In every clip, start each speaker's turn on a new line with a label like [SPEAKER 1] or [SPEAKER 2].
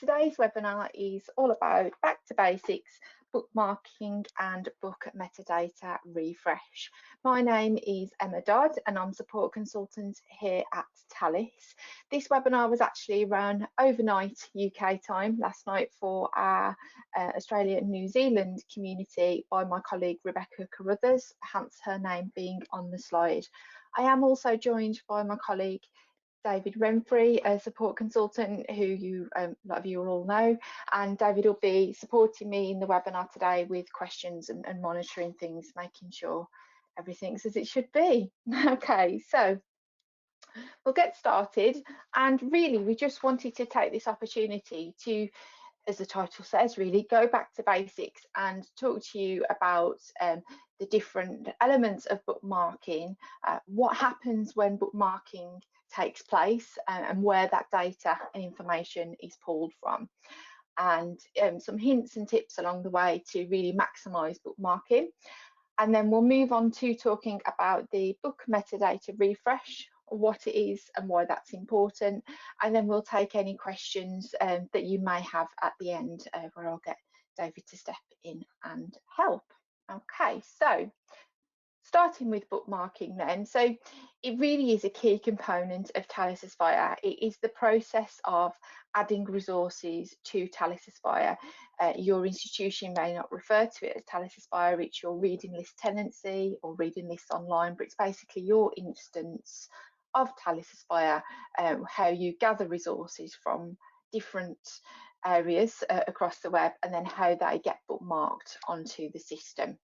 [SPEAKER 1] Today's webinar is all about back to basics, bookmarking and book metadata refresh. My name is Emma Dodd and I'm support consultant here at Talis. This webinar was actually run overnight UK time last night for our Australia and New Zealand community by my colleague Rebecca Carruthers, hence her name being on the slide. I am also joined by my colleague David Renfrey, a support consultant who a lot of you will all know, and David will be supporting me in the webinar today with questions and monitoring things, making sure everything's as it should be. Okay, so we'll get started, and really we just wanted to take this opportunity to, as the title says, really go back to basics and talk to you about the different elements of bookmarking, what happens when bookmarking takes place, and where that data and information is pulled from, and some hints and tips along the way to really maximise bookmarking. And then we'll move on to talking about the book metadata refresh, what it is and why that's important, and then we'll take any questions that you may have at the end, where I'll get David to step in and help. Okay, so starting with bookmarking then, so it really is a key component of Talis Aspire. It is the process of adding resources to Talis Aspire. Your institution may not refer to it as Talis Aspire, it's your reading list tenancy or reading list online, but it's basically your instance of Talis Aspire, how you gather resources from different areas across the web, and then how they get bookmarked onto the system.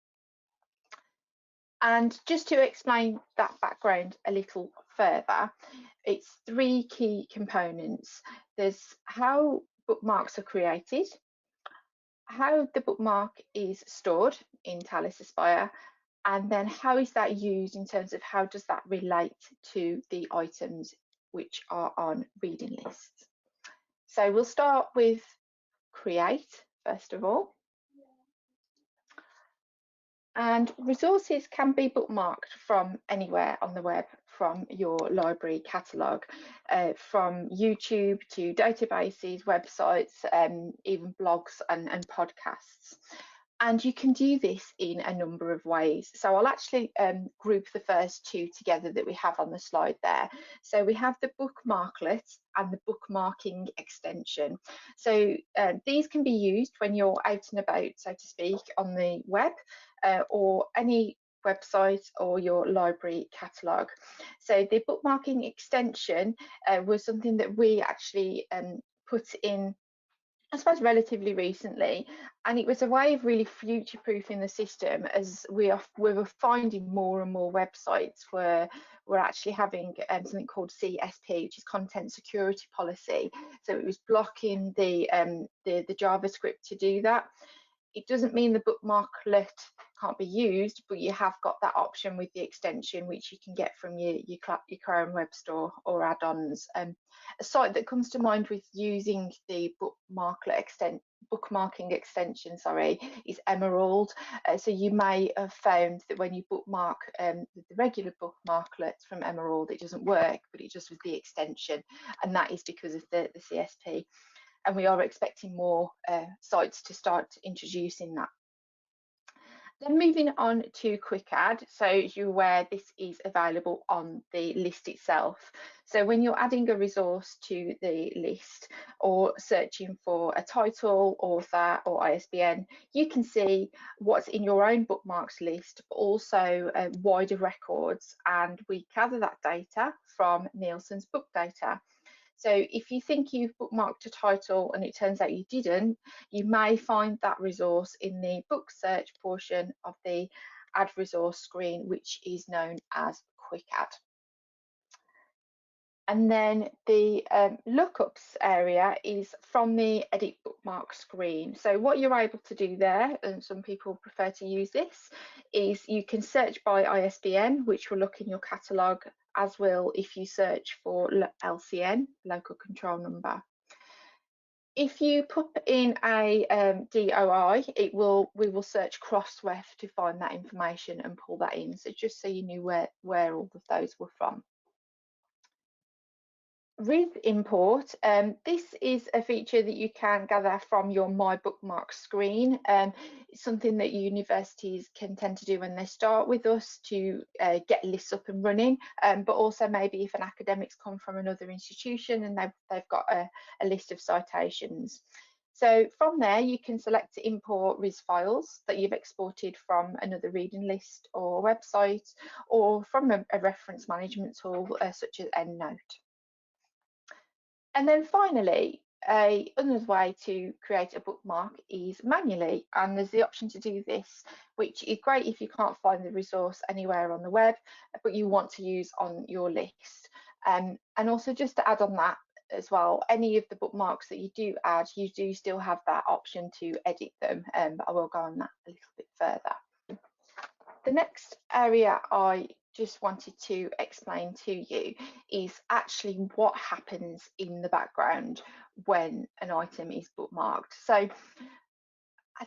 [SPEAKER 1] And just to explain that background a little further, it's three key components. There's how bookmarks are created, how the bookmark is stored in Talis Aspire, and then how is that used in terms of how does that relate to the items which are on reading lists. So we'll start with create first of all. And resources can be bookmarked from anywhere on the web, from your library catalogue, from YouTube to databases, websites, even blogs and podcasts. And you can do this in a number of ways. So I'll actually group the first two together that we have on the slide there. So we have the bookmarklet and the bookmarking extension. So these can be used when you're out and about, so to speak, on the web, or any website or your library catalogue. So the bookmarking extension was something that we actually put in, I suppose, relatively recently, and it was a way of really future-proofing the system, as we were finding more and more websites where we're actually having something called CSP, which is Content Security Policy. So it was blocking the JavaScript to do that. It doesn't mean the bookmarklet can't be used, but you have got that option with the extension, which you can get from your Chrome web store or add-ons. A site that comes to mind with using the bookmarking extension, is Emerald. So you may have found that when you bookmark the regular bookmarklets from Emerald, it doesn't work, but it just with the extension, and that is because of the CSP. And we are expecting more sites to start introducing that. Then moving on to Quick Add, so as you're aware, this is available on the list itself. So when you're adding a resource to the list or searching for a title, author or ISBN, you can see what's in your own bookmarks list, but also wider records, and we gather that data from Nielsen's book data. So if you think you've bookmarked a title and it turns out you didn't, you may find that resource in the book search portion of the Add Resource screen, which is known as Quick Add. And then the lookups area is from the Edit Bookmark screen. So what you're able to do there, and some people prefer to use this, is you can search by ISBN, which will look in your catalogue, as will if you search for LCN, local control number. If you put in a DOI, we will search Crossref to find that information and pull that in. So just so you knew where all of those were from. With import, this is a feature that you can gather from your My Bookmarks screen. It's something that universities can tend to do when they start with us to get lists up and running, but also maybe if an academic's come from another institution and they've got a list of citations. So from there, you can select to import RIS files that you've exported from another reading list or website, or from a reference management tool such as EndNote. And then finally, another way to create a bookmark is manually, and there's the option to do this, which is great if you can't find the resource anywhere on the web, but you want to use on your list. And also just to add on that as well, any of the bookmarks that you do add, you do still have that option to edit them, but I will go on that a little bit further. The next area I just wanted to explain to you is actually what happens in the background when an item is bookmarked. So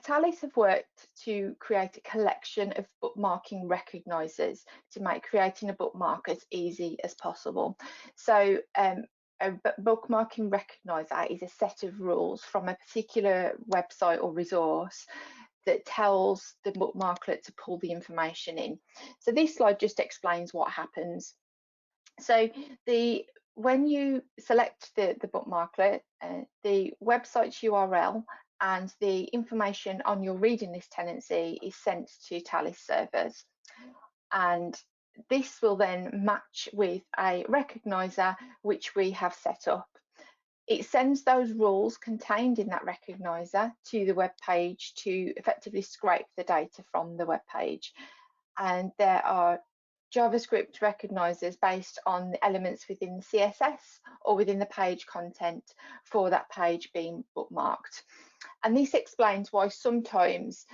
[SPEAKER 1] Talis have worked to create a collection of bookmarking recognisers to make creating a bookmark as easy as possible. So a bookmarking recogniser is a set of rules from a particular website or resource that tells the bookmarklet to pull the information in. So this slide just explains what happens. So when you select the bookmarklet, the website's URL and the information on your reading list tenancy is sent to Talis servers. And this will then match with a recogniser which we have set up. It sends those rules contained in that recogniser to the web page to effectively scrape the data from the web page. And there are JavaScript recognisers based on the elements within the CSS or within the page content for that page being bookmarked. And this explains why sometimes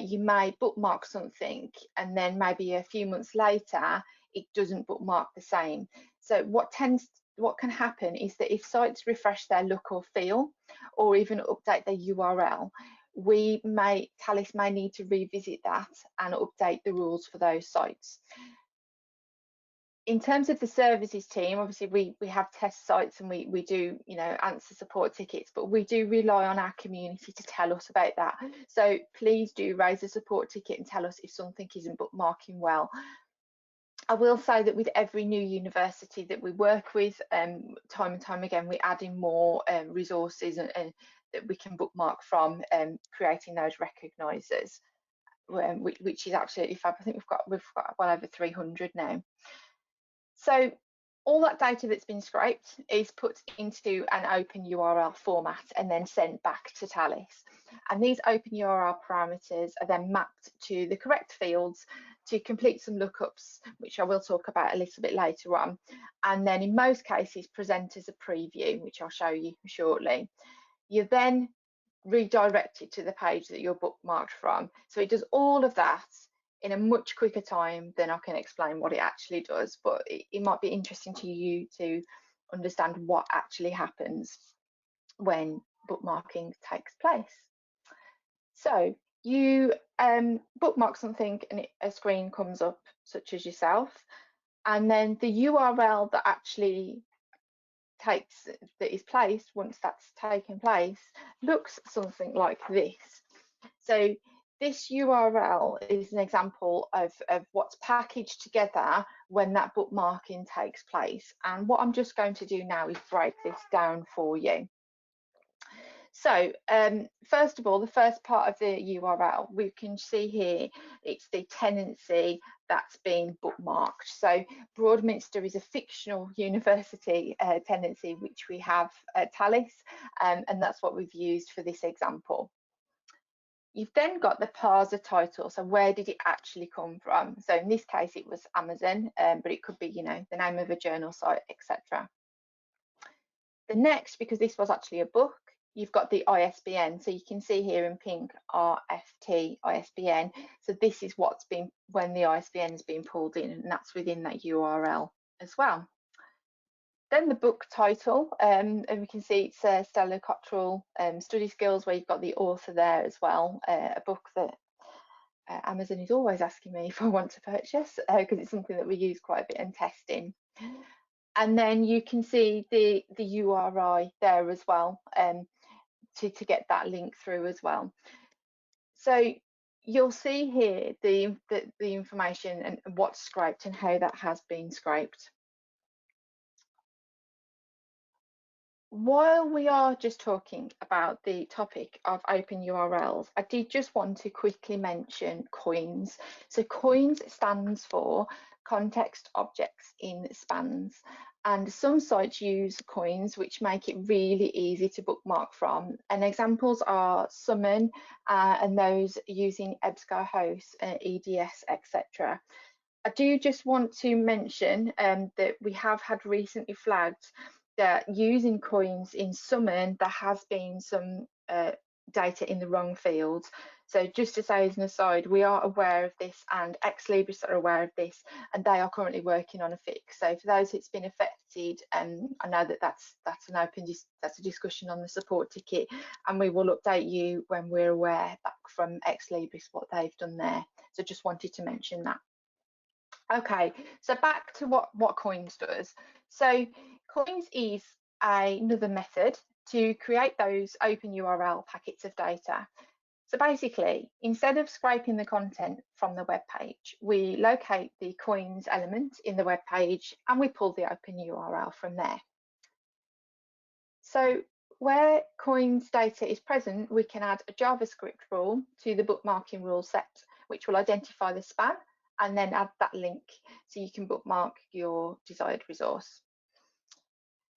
[SPEAKER 1] you may bookmark something and then maybe a few months later it doesn't bookmark the same. So what can happen is that if sites refresh their look or feel, or even update their URL, Talis may need to revisit that and update the rules for those sites. In terms of the services team, obviously we have test sites and we do, answer support tickets, but we do rely on our community to tell us about that. So please do raise a support ticket and tell us if something isn't bookmarking well. I will say that with every new university that we work with, time and time again, we're adding more resources and that we can bookmark from, creating those recognisers, which is absolutely fab. I think we've got well over 300 now. So all that data that's been scraped is put into an open URL format and then sent back to Talis. And these open URL parameters are then mapped to the correct fields to complete some lookups, which I will talk about a little bit later on. And then in most cases present as a preview, which I'll show you shortly. You then redirect it to the page that you're bookmarked from. So it does all of that in a much quicker time than I can explain what it actually does, but it might be interesting to you to understand what actually happens when bookmarking takes place. So you bookmark something and a screen comes up, such as yourself, and then the URL that actually is placed once that's taken place looks something like this. So this URL is an example of what's packaged together when that bookmarking takes place. And what I'm just going to do now is break this down for you. So first of all, the first part of the URL, we can see here, it's the tenancy that's been bookmarked. So Broadminster is a fictional university tenancy, which we have at Talis, and that's what we've used for this example. You've then got the parser title. So where did it actually come from? So in this case, it was Amazon, but it could be, the name of a journal site, etc. The next, because this was actually a book, you've got the ISBN. So you can see here in pink, RFT ISBN. So this is what's been when the ISBN has been pulled in, and that's within that URL as well. Then the book title, and we can see it's Stella Cottrell Study Skills, where you've got the author there as well, a book that Amazon is always asking me if I want to purchase, because it's something that we use quite a bit in testing. And then you can see the URI there as well, to get that link through as well. So you'll see here the information and what's scraped and how that has been scraped. While we are just talking about the topic of open URLs, I did just want to quickly mention COINS. So COINS stands for Context Objects in Spans. And some sites use COINS, which make it really easy to bookmark from. And examples are Summon and those using EBSCOhost, EDS, etc. I do just want to mention that we have had recently flagged that using COINS in Summon, there has been some data in the wrong fields. So just to say as an aside, we are aware of this and Ex Libris are aware of this and they are currently working on a fix. So for those it's been affected, I know that that's a discussion on the support ticket, and we will update you when we're aware back from Ex Libris what they've done there. So just wanted to mention that. Okay, so back to what COINS does. So COINS is another method to create those open URL packets of data. So basically, instead of scraping the content from the web page, we locate the COINS element in the web page and we pull the open URL from there. So where COINS data is present, we can add a JavaScript rule to the bookmarking rule set, which will identify the span and then add that link so you can bookmark your desired resource.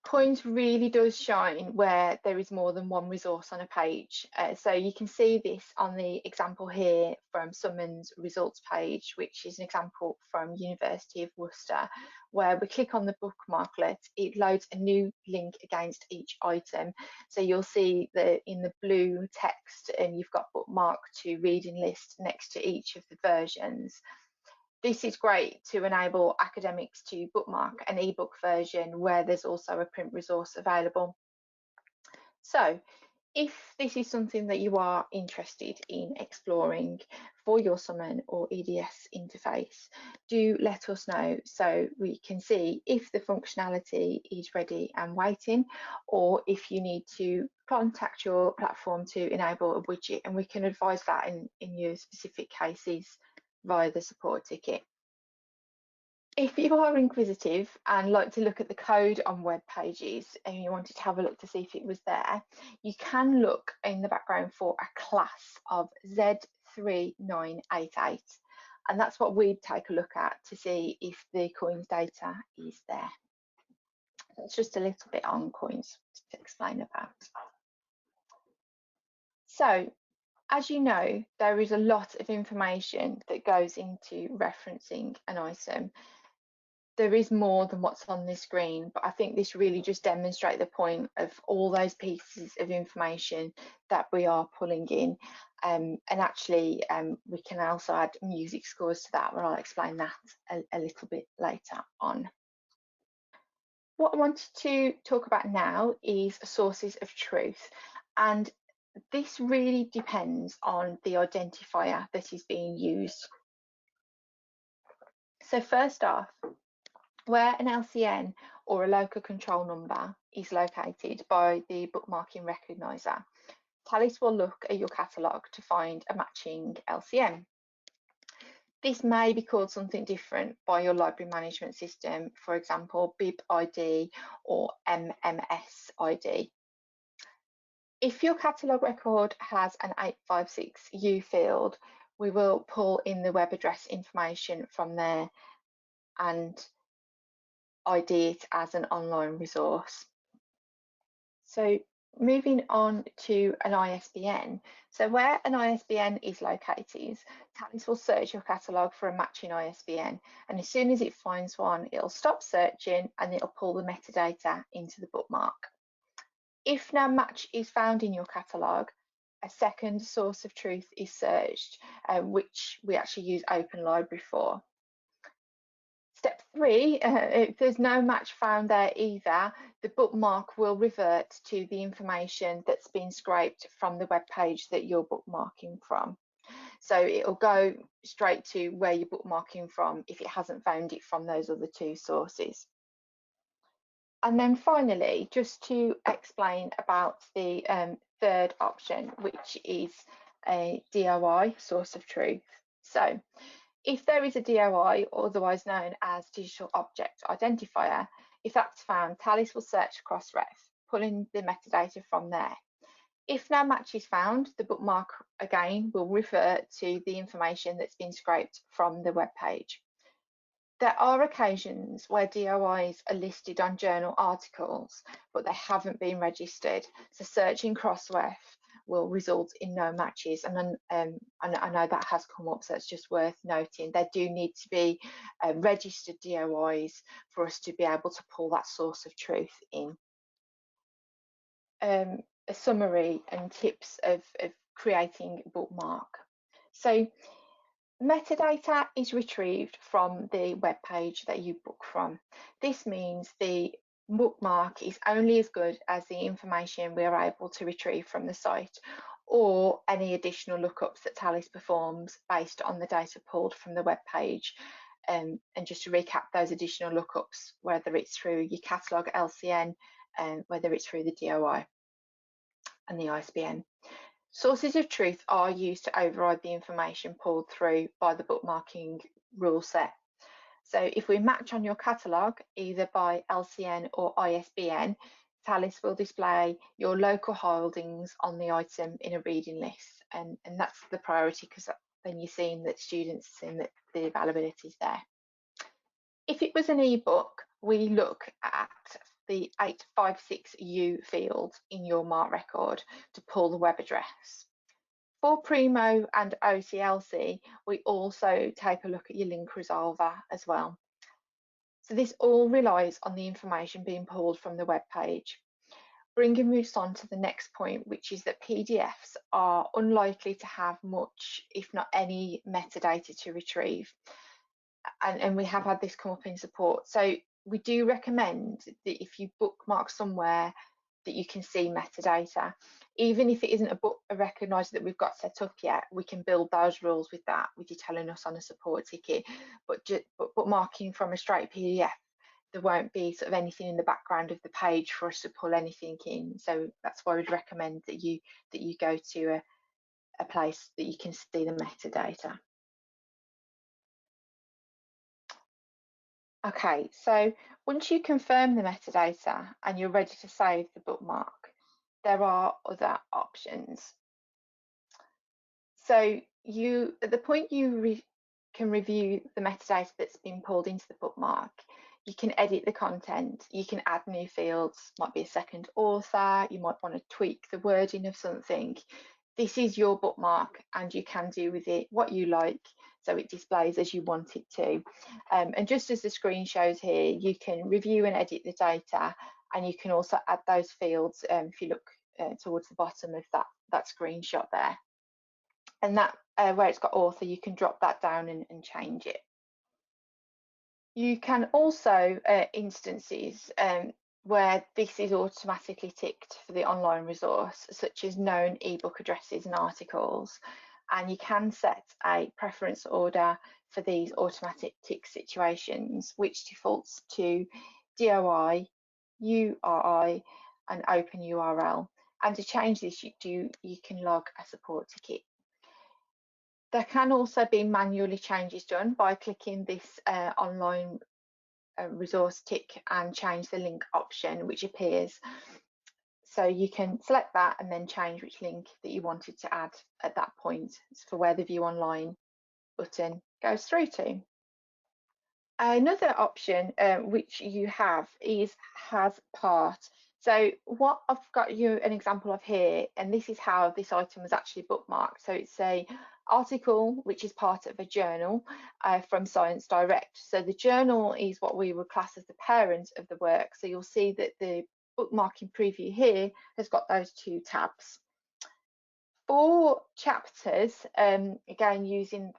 [SPEAKER 1] COINS really does shine where there is more than one resource on a page. So you can see this on the example here from Summon's results page, which is an example from University of Worcester, where we click on the bookmarklet, it loads a new link against each item. So you'll see that in the blue text, and you've got bookmark to reading list next to each of the versions. This is great to enable academics to bookmark an ebook version where there's also a print resource available. So if this is something that you are interested in exploring for your Summon or EDS interface, do let us know so we can see if the functionality is ready and waiting, or if you need to contact your platform to enable a widget, and we can advise that in your specific cases via the support ticket. If you are inquisitive and like to look at the code on web pages and you wanted to have a look to see if it was there, you can look in the background for a class of Z3988, and that's what we'd take a look at to see if the COINS data is there. That's just a little bit on COINS to explain about. So, as you know, there is a lot of information that goes into referencing an item. There is more than what's on this screen, but I think this really just demonstrates the point of all those pieces of information that we are pulling in. And actually, we can also add music scores to that, but I'll explain that a little bit later on. What I wanted to talk about now is sources of truth. And this really depends on the identifier that is being used. So first off, where an LCN or a local control number is located by the bookmarking recogniser, Talis will look at your catalogue to find a matching LCN. This may be called something different by your library management system, for example, BIB ID or MMS ID. If your catalogue record has an 856U field, we will pull in the web address information from there and ID it as an online resource. So moving on to an ISBN. So where an ISBN is located, Talis will search your catalogue for a matching ISBN, and as soon as it finds one, it'll stop searching and it'll pull the metadata into the bookmark. If no match is found in your catalogue, a second source of truth is searched, which we actually use Open Library for. Step 3, if there's no match found there either, the bookmark will revert to the information that's been scraped from the web page that you're bookmarking from. So it'll go straight to where you're bookmarking from if it hasn't found it from those other two sources. And then finally, just to explain about the third option, which is a DOI, source of truth. So if there is a DOI, otherwise known as digital object identifier, if that's found, Talis will search cross-ref, pulling the metadata from there. If no match is found, the bookmark again will refer to the information that's been scraped from the web page. There are occasions where DOIs are listed on journal articles, but they haven't been registered. So searching cross-ref will result in no matches. And I know that has come up, so it's just worth noting. There do need to be registered DOIs for us to be able to pull that source of truth in. A summary and tips of creating bookmark. So metadata is retrieved from the web page that you book from. This means the bookmark is only as good as the information we are able to retrieve from the site, or any additional lookups that Talis performs based on the data pulled from the web page. And just to recap those additional lookups, whether it's through your catalogue LCN and whether it's through the DOI and the ISBN. Sources of truth are used to override the information pulled through by the bookmarking rule set. So if we match on your catalogue, either by LCN or ISBN, Talis will display your local holdings on the item in a reading list. And that's the priority, because then you're seeing that students are seeing that the availability is there. If it was an ebook, we look at the 856U field in your MARC record to pull the web address. For Primo and OCLC, we also take a look at your link resolver as well. So this all relies on the information being pulled from the web page. Bringing us on to the next point, which is that PDFs are unlikely to have much, if not any, metadata to retrieve. And we have had this come up in support. So we do recommend that if you bookmark somewhere that you can see metadata, even if it isn't a book recognizer that we've got set up yet, we can build those rules with that, with you telling us on a support ticket. But bookmarking from a straight PDF, there won't be sort of anything in the background of the page for us to pull anything in. So that's why we'd recommend that you go to a place that you can see the metadata. Okay, so once you confirm the metadata and you're ready to save the bookmark, there are other options. So at the point you can review the metadata that's been pulled into the bookmark, you can edit the content, you can add new fields, might be a second author, you might want to tweak the wording of something. This is your bookmark and you can do with it what you like, so it displays as you want it to. And just as the screen shows here, you can review and edit the data, and you can also add those fields if you look towards the bottom of that screenshot there. And that where it's got author, you can drop that down and change it. You can also instances where this is automatically ticked for the online resource, such as known ebook addresses and articles. And you can set a preference order for these automatic tick situations, which defaults to DOI, URI, and Open URL. And to change this, you can log a support ticket. There can also be manually changes done by clicking this online resource tick and change the link option, which appears. So you can select that and then change which link that you wanted to add at that point for where the view online button goes through to. Another option which you have is has part. So what I've got you an example of here, and this is how this item was actually bookmarked. So it's a article which is part of a journal from Science Direct. So the journal is what we would class as the parent of the work. So you'll see that the bookmarking preview here has got those two tabs. For chapters, again using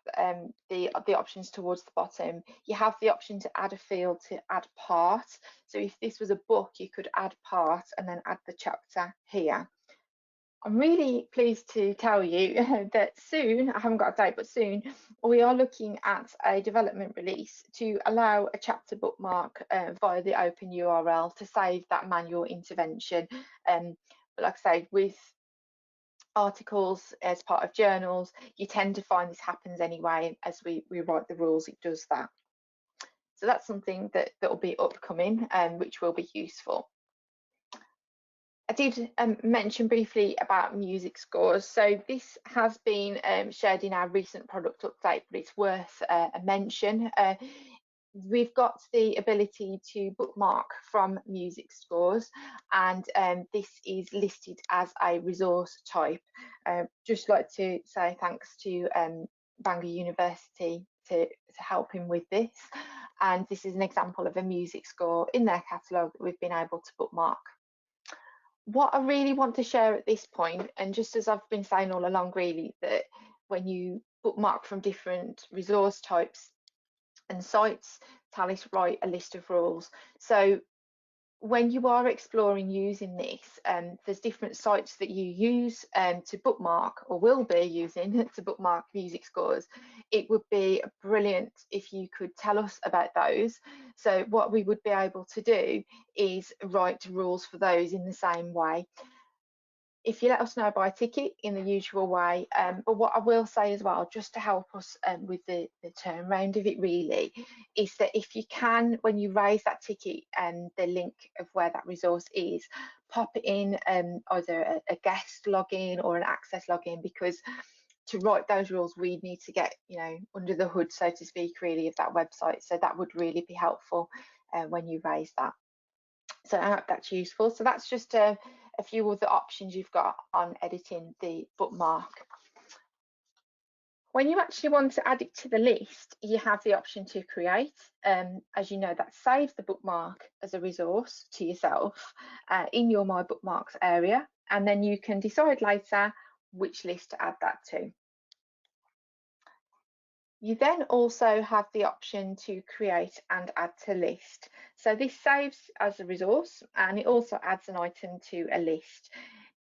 [SPEAKER 1] the options towards the bottom, you have the option to add a field to add part. So if this was a book, you could add part and then add the chapter here. I'm really pleased to tell you that soon, I haven't got a date, but soon, we are looking at a development release to allow a chapter bookmark via the open URL to save that manual intervention. But like I say, with articles as part of journals, you tend to find this happens anyway. As we write the rules, it does that. So that's something that will be upcoming, which will be useful. I did mention briefly about music scores. So this has been shared in our recent product update, but it's worth a mention. We've got the ability to bookmark from music scores, and this is listed as a resource type. Just like to say thanks to Bangor University to helping with this. And this is an example of a music score in their catalogue that we've been able to bookmark. What I really want to share at this point, and just as I've been saying all along really, that when you bookmark from different resource types and sites, Talis write a list of rules. So when you are exploring using this, there's different sites that you use to bookmark, or will be using to bookmark music scores. It would be brilliant if you could tell us about those. So what we would be able to do is write rules for those in the same way. If you let us know by ticket in the usual way, but what I will say as well, just to help us with the turnaround of it really, is that if you can, when you raise that ticket and the link of where that resource is, pop it in either a guest login or an access login, because to write those rules we need to get, you know, under the hood, so to speak, really, of that website. So that would really be helpful when you raise that. So I hope that's useful. So that's just a few of the options you've got on editing the bookmark. When you actually want to add it to the list, you have the option to create. As you know, that saves the bookmark as a resource to yourself in your My Bookmarks area, and then you can decide later which list to add that to. You then also have the option to create and add to list. So this saves as a resource, and it also adds an item to a list.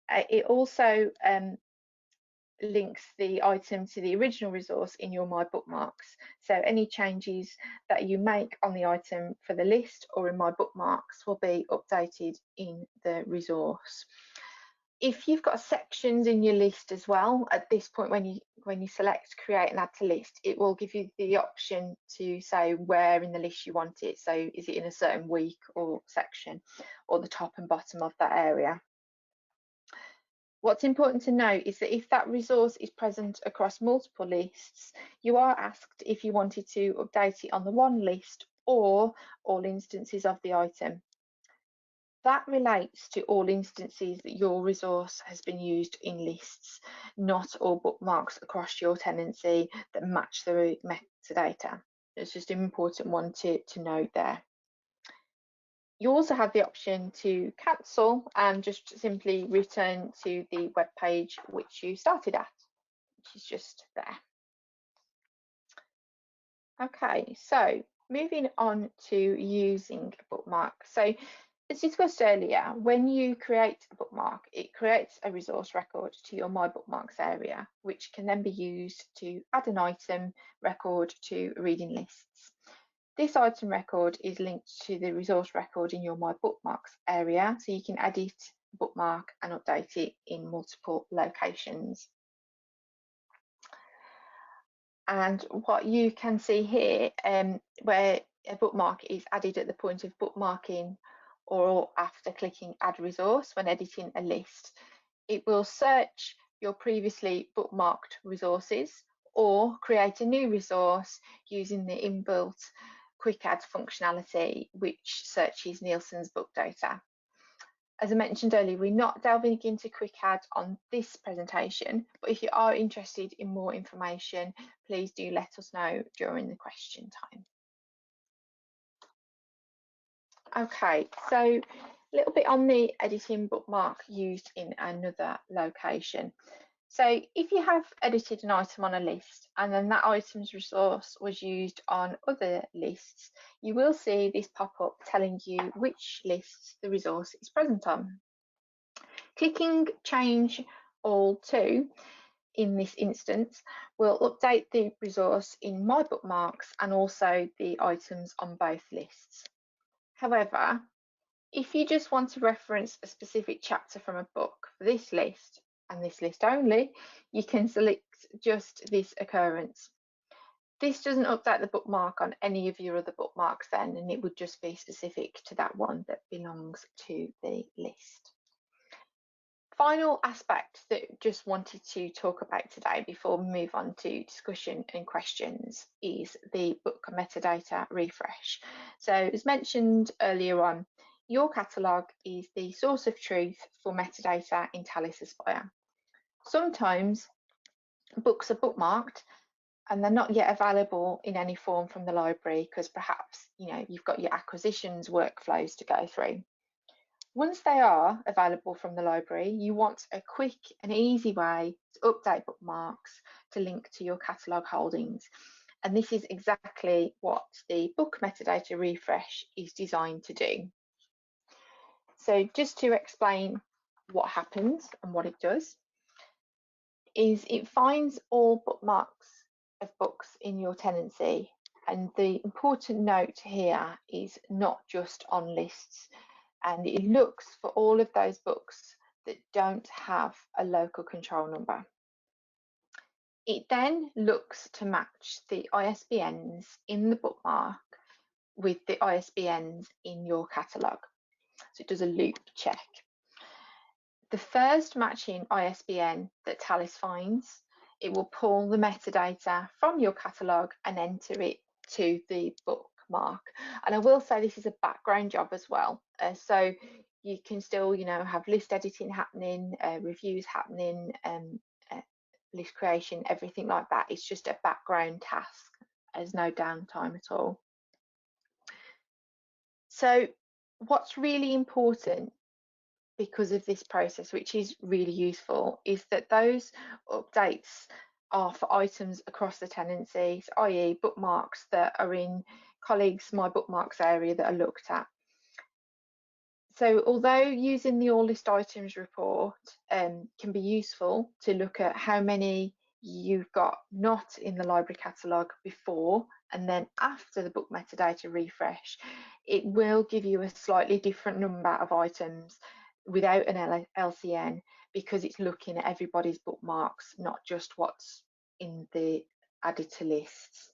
[SPEAKER 1] It also links the item to the original resource in your My Bookmarks. So any changes that you make on the item for the list or in My Bookmarks will be updated in the resource. If you've got sections in your list as well, at this point when you select create and add to list, it will give you the option to say where in the list you want it. So is it in a certain week or section, or the top and bottom of that area? What's important to note is that if that resource is present across multiple lists, you are asked if you wanted to update it on the one list or all instances of the item. That relates to all instances that your resource has been used in lists, not all bookmarks across your tenancy that match the metadata. It's just an important one to note there. You also have the option to cancel and just simply return to the web page which you started at, which is just there. Okay, so moving on to using a bookmark. So as discussed earlier, when you create a bookmark, it creates a resource record to your My Bookmarks area, which can then be used to add an item record to reading lists. This item record is linked to the resource record in your My Bookmarks area, so you can edit, bookmark and update it in multiple locations. And what you can see here, where a bookmark is added at the point of bookmarking or after clicking add resource when editing a list, it will search your previously bookmarked resources or create a new resource using the inbuilt quick add functionality, which searches Nielsen's book data. As I mentioned earlier, we're not delving into quick add on this presentation, but if you are interested in more information, please do let us know during the question time. Okay, so a little bit on the editing bookmark used in another location. So if you have edited an item on a list and then that item's resource was used on other lists, you will see this pop up telling you which lists the resource is present on. Clicking change all to in this instance will update the resource in my bookmarks and also the items on both lists. However, if you just want to reference a specific chapter from a book for this list and this list only, you can select just this occurrence. This doesn't update the bookmark on any of your other bookmarks then, and it would just be specific to that one that belongs to the list. Final aspect that just wanted to talk about today before we move on to discussion and questions is the book metadata refresh. So as mentioned earlier on, your catalogue is the source of truth for metadata in Talis Aspire. Sometimes books are bookmarked and they're not yet available in any form from the library because perhaps you've got your acquisitions workflows to go through. Once they are available from the library, you want a quick and easy way to update bookmarks to link to your catalogue holdings. And this is exactly what the book metadata refresh is designed to do. So just to explain what happens and what it does, is it finds all bookmarks of books in your tenancy. And the important note here is not just on lists. And it looks for all of those books that don't have a local control number. It then looks to match the ISBNs in the bookmark with the ISBNs in your catalogue. So it does a loop check. The first matching ISBN that Talis finds, it will pull the metadata from your catalogue and enter it to the bookmark. And I will say this is a background job as well. So you can still, have list editing happening, reviews happening, list creation, everything like that. It's just a background task. There's no downtime at all. So what's really important because of this process, which is really useful, is that those updates are for items across the tenancies, i.e. bookmarks that are in colleagues' My Bookmarks area that are looked at. So although using the all list items report can be useful to look at how many you've got not in the library catalogue before and then after the book metadata refresh, it will give you a slightly different number of items without an LCN because it's looking at everybody's bookmarks, not just what's in the added to lists.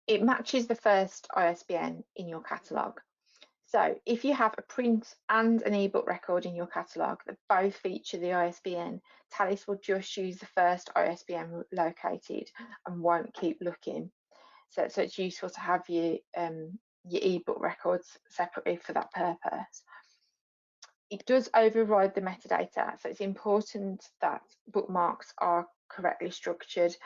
[SPEAKER 1] It matches the first ISBN in your catalogue. So if you have a print and an ebook record in your catalogue that both feature the ISBN, Talis will just use the first ISBN located and won't keep looking. So it's useful to have your ebook records separately for that purpose. It does override the metadata, so it's important that bookmarks are correctly structured.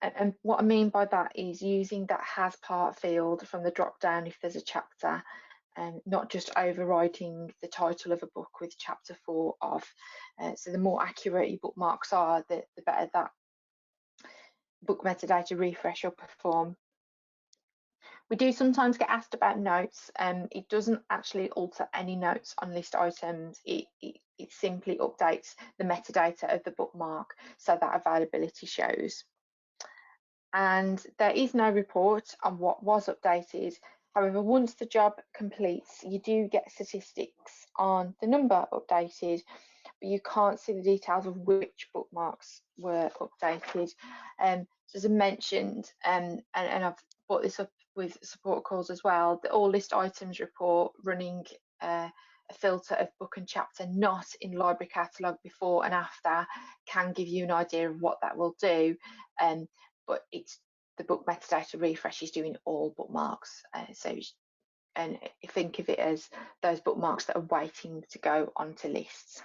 [SPEAKER 1] And what I mean by that is using that has part field from the drop down if there's a chapter, and not just overriding the title of a book with chapter 4 of. So the more accurate your bookmarks are, the better that book metadata refresh will perform. We do sometimes get asked about notes. It doesn't actually alter any notes on list items. It simply updates the metadata of the bookmark so that availability shows. And there is no report on what was updated. However, once the job completes, you do get statistics on the number updated, but you can't see the details of which bookmarks were updated. So as I mentioned, and I've brought this up with support calls as well, the all list items report running a filter of book and chapter not in library catalogue before and after can give you an idea of what that will do. But it's the book metadata refresh is doing all bookmarks. And think of it as those bookmarks that are waiting to go onto lists.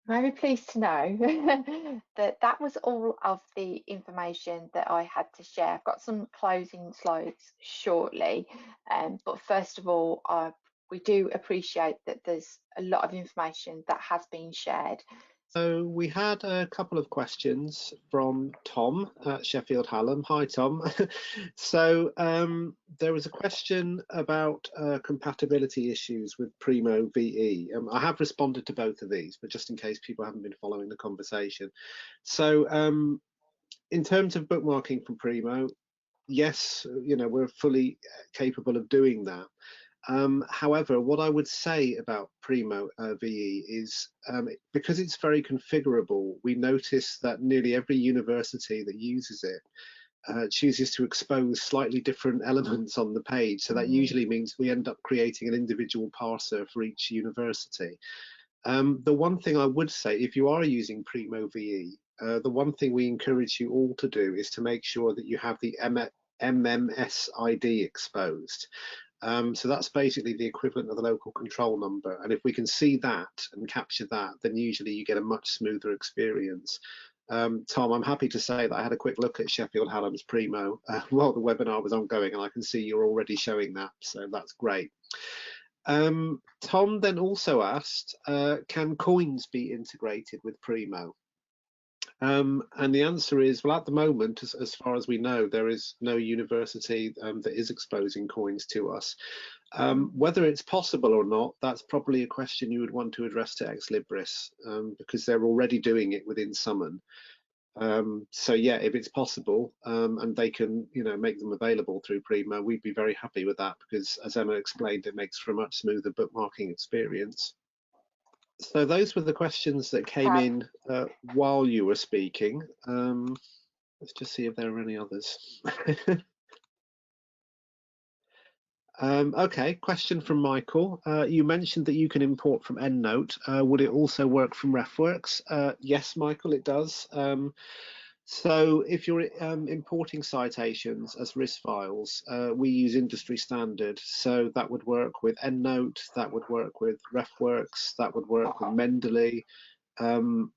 [SPEAKER 1] I'm very pleased to know that was all of the information that I had to share. I've got some closing slides shortly, but first of all, we do appreciate that there's a lot of information that has been shared.
[SPEAKER 2] So we had a couple of questions from Tom at Sheffield Hallam. Hi, Tom. So there was a question about compatibility issues with Primo VE. I have responded to both of these, but just in case people haven't been following the conversation. So in terms of bookmarking from Primo, yes, we're fully capable of doing that. However, what I would say about Primo VE is because it's very configurable, we notice that nearly every university that uses it chooses to expose slightly different elements on the page. So that usually means we end up creating an individual parser for each university. The one thing I would say, if you are using Primo VE, the one thing we encourage you all to do is to make sure that you have the MMS ID exposed. So that's basically the equivalent of the local control number. And if we can see that and capture that, then usually you get a much smoother experience. Tom, I'm happy to say that I had a quick look at Sheffield Hallam's Primo while the webinar was ongoing, and I can see you're already showing that, so that's great. Tom then also asked, can coins be integrated with Primo? And the answer is, well, at the moment, as far as we know, there is no university that is exposing coins to us. Whether it's possible or not, that's probably a question you would want to address to Ex Libris, because they're already doing it within Summon. So yeah, if it's possible and they can, make them available through Primo, we'd be very happy with that, because as Emma explained, it makes for a much smoother bookmarking experience. So those were the questions that came in while you were speaking. Let's just see if there are any others. Okay, question from Michael. You mentioned that you can import from EndNote. Would it also work from RefWorks? Yes, Michael, it does. So if you're importing citations as RIS files, we use industry standard. So that would work with EndNote, that would work with RefWorks, that would work with Mendeley. I'm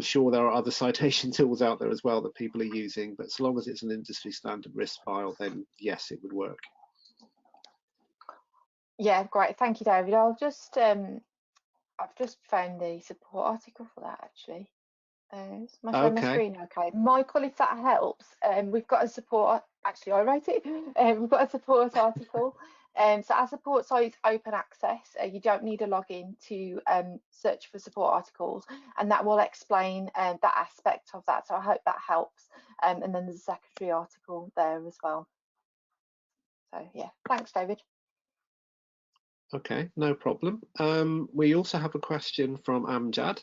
[SPEAKER 2] sure there are other citation tools out there as well that people are using, but as long as it's an industry standard RIS file, then yes, it would work.
[SPEAKER 1] Yeah, great. Thank you, David. I've just found the support article for that actually. Am I showing my screen okay? Michael, if that helps, we've got a support, actually I wrote it, we've got a support article. So our support site is open access. You don't need a login to search for support articles, and that will explain that aspect of that. So I hope that helps. And then there's a secondary article there as well. So yeah, thanks, David.
[SPEAKER 2] Okay, no problem. We also have a question from Amjad.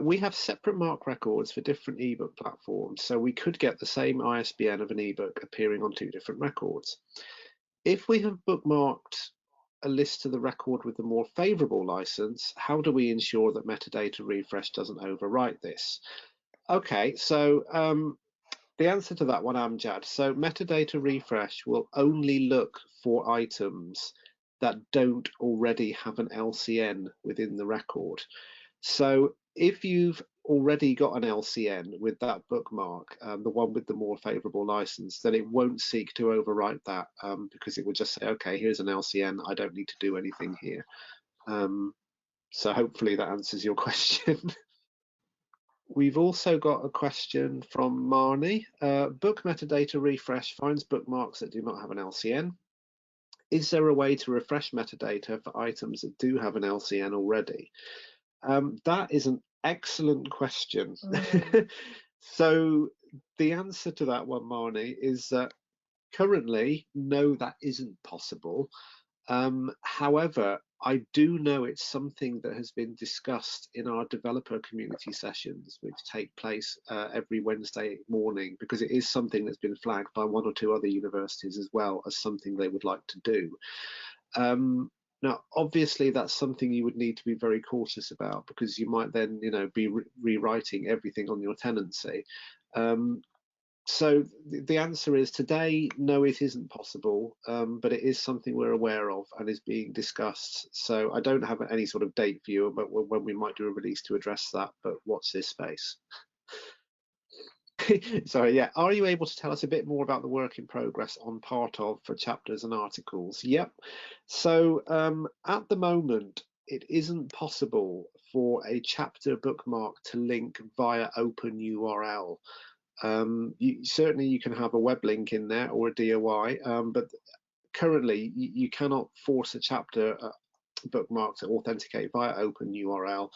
[SPEAKER 2] We have separate MARC records for different ebook platforms, so we could get the same ISBN of an ebook appearing on two different records. If we have bookmarked a list to the record with the more favourable license, how do we ensure that metadata refresh doesn't overwrite this? Okay, so the answer to that one, Amjad. So metadata refresh will only look for items that don't already have an LCN within the record. So if you've already got an LCN with that bookmark, the one with the more favourable license, then it won't seek to overwrite that because it will just say, okay, here's an LCN, I don't need to do anything here. So hopefully that answers your question. We've also got a question from Marnie. Book metadata refresh finds bookmarks that do not have an LCN. Is there a way to refresh metadata for items that do have an LCN already? That is an excellent question. So the answer to that one, Marnie, is that currently, no, that isn't possible. However, I do know it's something that has been discussed in our developer community sessions, which take place every Wednesday morning, because it is something that's been flagged by one or two other universities as well as something they would like to do. Now, obviously, that's something you would need to be very cautious about, because you might then, be rewriting everything on your tenancy. So the answer is today, no, it isn't possible, but it is something we're aware of and is being discussed. So I don't have any sort of date for you about when we might do a release to address that, but watch this space. Sorry, yeah. Are you able to tell us a bit more about the work in progress on part of for chapters and articles? Yep. So at the moment, it isn't possible for a chapter bookmark to link via open URL. Certainly you can have a web link in there or a DOI, but currently you cannot force a chapter bookmark to authenticate via open URL.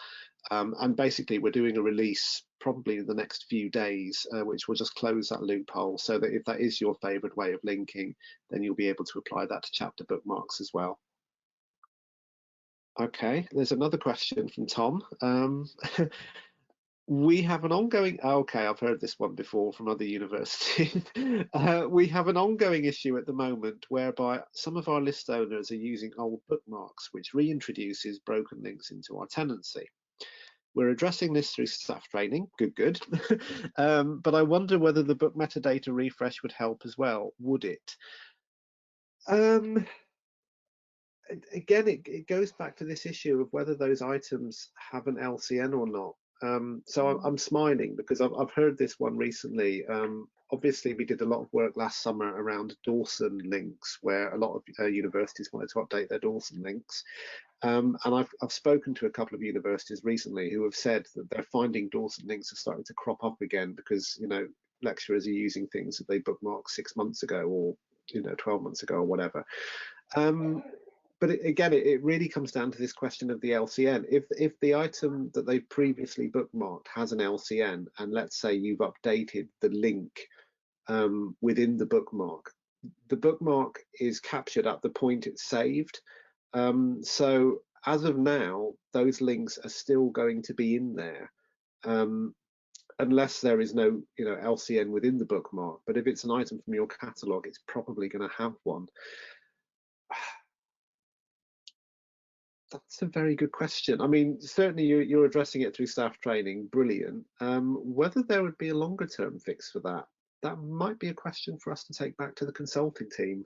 [SPEAKER 2] And basically we're doing a release probably in the next few days, which will just close that loophole, so that if that is your favorite way of linking, then you'll be able to apply that to chapter bookmarks as well. Okay, there's another question from Tom. We have an ongoing, okay, I've heard this one before from other universities. We have an ongoing issue at the moment whereby some of our list owners are using old bookmarks, which reintroduces broken links into our tenancy. We're addressing this through staff training, good. But I wonder whether the book metadata refresh would help as well. Would it? Again, it goes back to this issue of whether those items have an LCN or not. So I'm smiling because I've heard this one recently. Obviously, we did a lot of work last summer around Dawson links, where a lot of universities wanted to update their Dawson links. And I've spoken to a couple of universities recently who have said that they're finding Dawson links are starting to crop up again because, you know, lecturers are using things that they bookmarked 6 months ago or, you know, 12 months ago or whatever. But again, it really comes down to this question of the LCN. If the item that they previously bookmarked has an LCN, and let's say you've updated the link within the bookmark is captured at the point it's saved. So as of now, those links are still going to be in there, unless there is no, you know, LCN within the bookmark. But if it's an item from your catalogue, it's probably going to have one. That's a very good question. I mean, certainly you're addressing it through staff training, brilliant. Whether there would be a longer term fix for that, that might be a question for us to take back to the consulting team.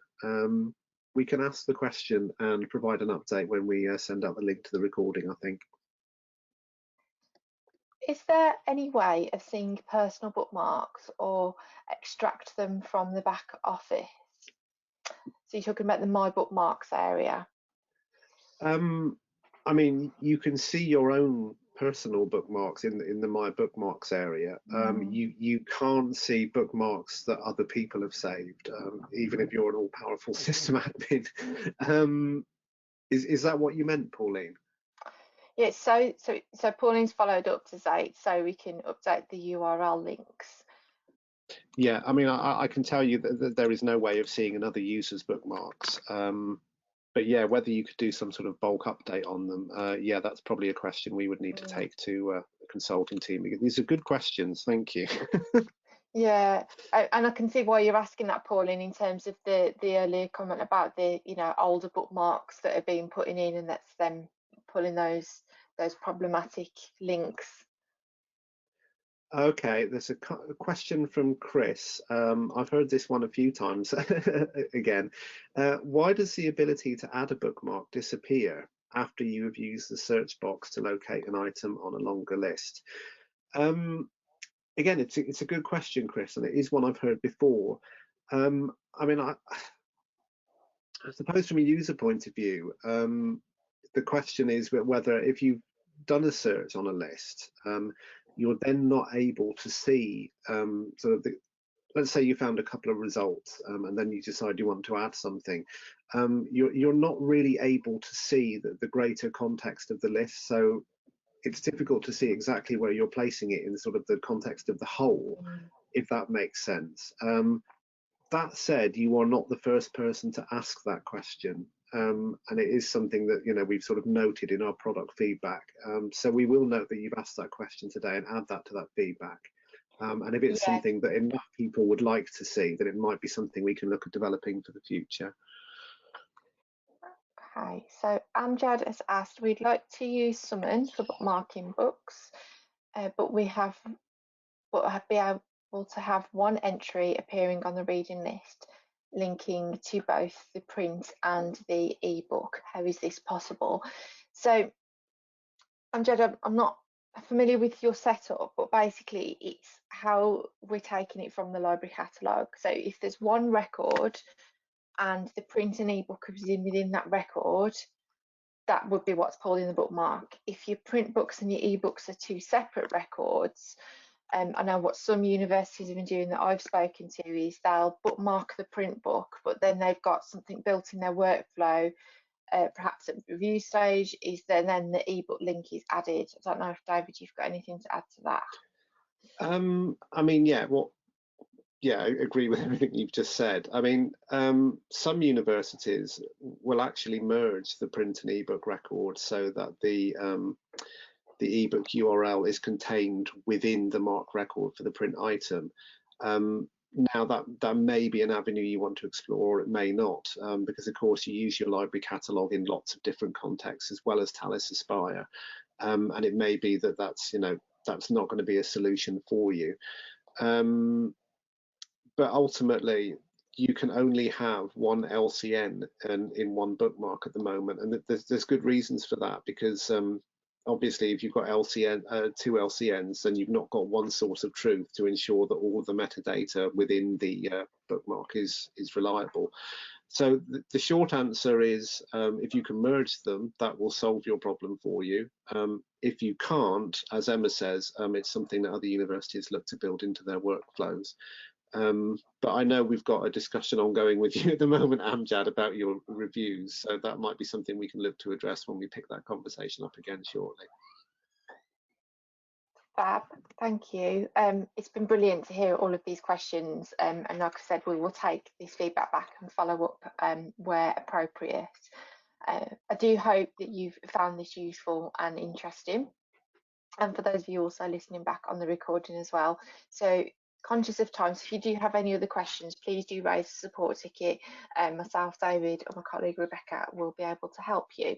[SPEAKER 2] We can ask the question and provide an update when we send out the link to the recording, I think.
[SPEAKER 1] Is there any way of seeing personal bookmarks or extract them from the back office? So you're talking about the My Bookmarks area.
[SPEAKER 2] I mean, you can see your own personal bookmarks in the My Bookmarks area. You can't see bookmarks that other people have saved, even if you're an all-powerful system admin. Is that what you meant, Pauline?
[SPEAKER 1] Yeah, so Pauline's followed up to say so we can update the URL links.
[SPEAKER 2] Yeah, I mean, I can tell you that there is no way of seeing another user's bookmarks. But yeah, whether you could do some sort of bulk update on them, yeah, that's probably a question we would need to take to the consulting team. These are good questions. Thank you.
[SPEAKER 1] Yeah, and I can see why you're asking that, Pauline, in terms of the earlier comment about the, you know, older bookmarks that are being put in, and that's them pulling those problematic links.
[SPEAKER 2] Okay, there's a question from Chris. I've heard this one a few times again. Why does the ability to add a bookmark disappear after you have used the search box to locate an item on a longer list? Again, it's a good question, Chris, and it is one I've heard before. I mean, I suppose from a user point of view, the question is whether if you've done a search on a list, you're then not able to see sort of let's say you found a couple of results and then you decide you want to add something. You're not really able to see the greater context of the list. So it's difficult to see exactly where you're placing it in sort of the context of the whole, if that makes sense. That said, you are not the first person to ask that question. And it is something that, you know, we've sort of noted in our product feedback. So we will note that you've asked that question today and add that to that feedback. And if it's something that enough people would like to see, then it might be something we can look at developing for the future.
[SPEAKER 1] Okay, so Amjad has asked, we'd like to use Summon for bookmarking books, but be able to have one entry appearing on the reading list linking to both the print and the ebook. How is this possible? So Amjad, I'm not familiar with your setup, but basically it's how we're taking it from the library catalogue. So if there's one record and the print and ebook is within that record, that would be what's pulled in the bookmark. If your print books and your ebooks are two separate records, I know what some universities have been doing that I've spoken to is they'll bookmark the print book, but then they've got something built in their workflow, perhaps at review stage, is then the ebook link is added. I don't know if David, you've got anything to add to that.
[SPEAKER 2] I mean, yeah, I agree with everything you've just said. I mean, some universities will actually merge the print and ebook record so that the ebook URL is contained within the MARC record for the print item. Now that may be an avenue you want to explore, or it may not, because of course you use your library catalogue in lots of different contexts as well as Talis Aspire, and it may be that that's not going to be a solution for you. But ultimately, you can only have one LCN in one bookmark at the moment, and there's good reasons for that, because obviously if you've got two LCNs, then you've not got one source of truth to ensure that all the metadata within the bookmark is reliable. So the short answer is, if you can merge them, that will solve your problem for you. If you can't, as Emma says, it's something that other universities look to build into their workflows. But I know we've got a discussion ongoing with you at the moment, Amjad, about your reviews, so that might be something we can look to address when we pick that conversation up again shortly.
[SPEAKER 1] Fab, thank you. It's been brilliant to hear all of these questions, and like I said, we will take this feedback back and follow up where appropriate. I do hope that you've found this useful and interesting, and for those of you also listening back on the recording as well. So conscious of time, so if you do have any other questions, please do raise a support ticket. Myself, David, or my colleague Rebecca will be able to help you.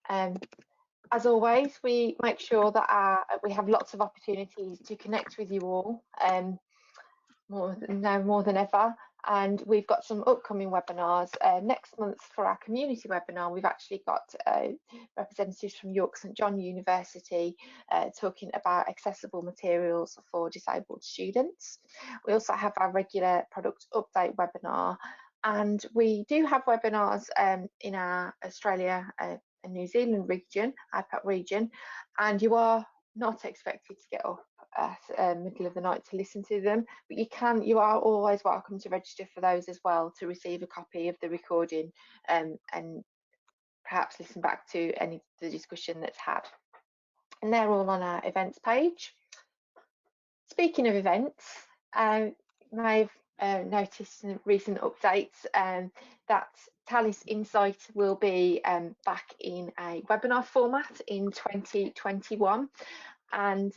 [SPEAKER 1] As always, we make sure that we have lots of opportunities to connect with you all, more than ever. And we've got some upcoming webinars. Next month for our community webinar, we've actually got representatives from York St John University talking about accessible materials for disabled students. We also have our regular product update webinar, and we do have webinars in our Australia and New Zealand region, IPAC region, and you are not expected to get up at middle of the night to listen to them, but you are always welcome to register for those as well, to receive a copy of the recording and perhaps listen back to any of the discussion that's had. And they're all on our events page. Speaking of events, you may have noticed in recent updates that Talis Insight will be back in a webinar format in 2021, and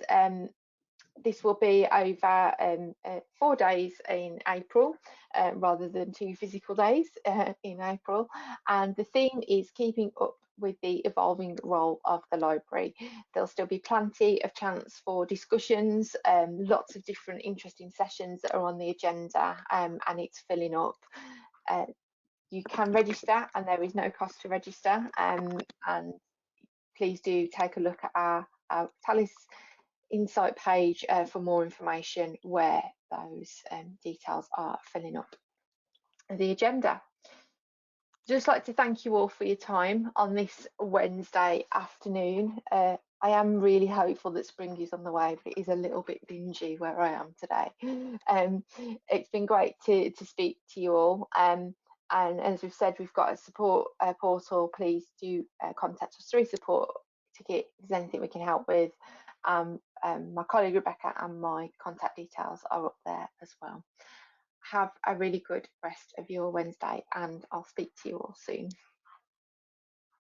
[SPEAKER 1] this will be over 4 days in April rather than 2 physical days in April, and the theme is keeping up with the evolving role of the library. There'll still be plenty of chance for discussions, lots of different interesting sessions that are on the agenda, and it's filling up. You can register and there is no cost to register, and please do take a look at our Talis Insight page for more information where those details are filling up the agenda. Just like to thank you all for your time on this Wednesday afternoon. I am really hopeful that spring is on the way, but it is a little bit dingy where I am today. It's been great to speak to you all. And as we've said, we've got a support portal. Please do contact us through support ticket if there's anything we can help with. My colleague Rebecca and my contact details are up there as well. Have a really good rest of your Wednesday, and I'll speak to you all soon.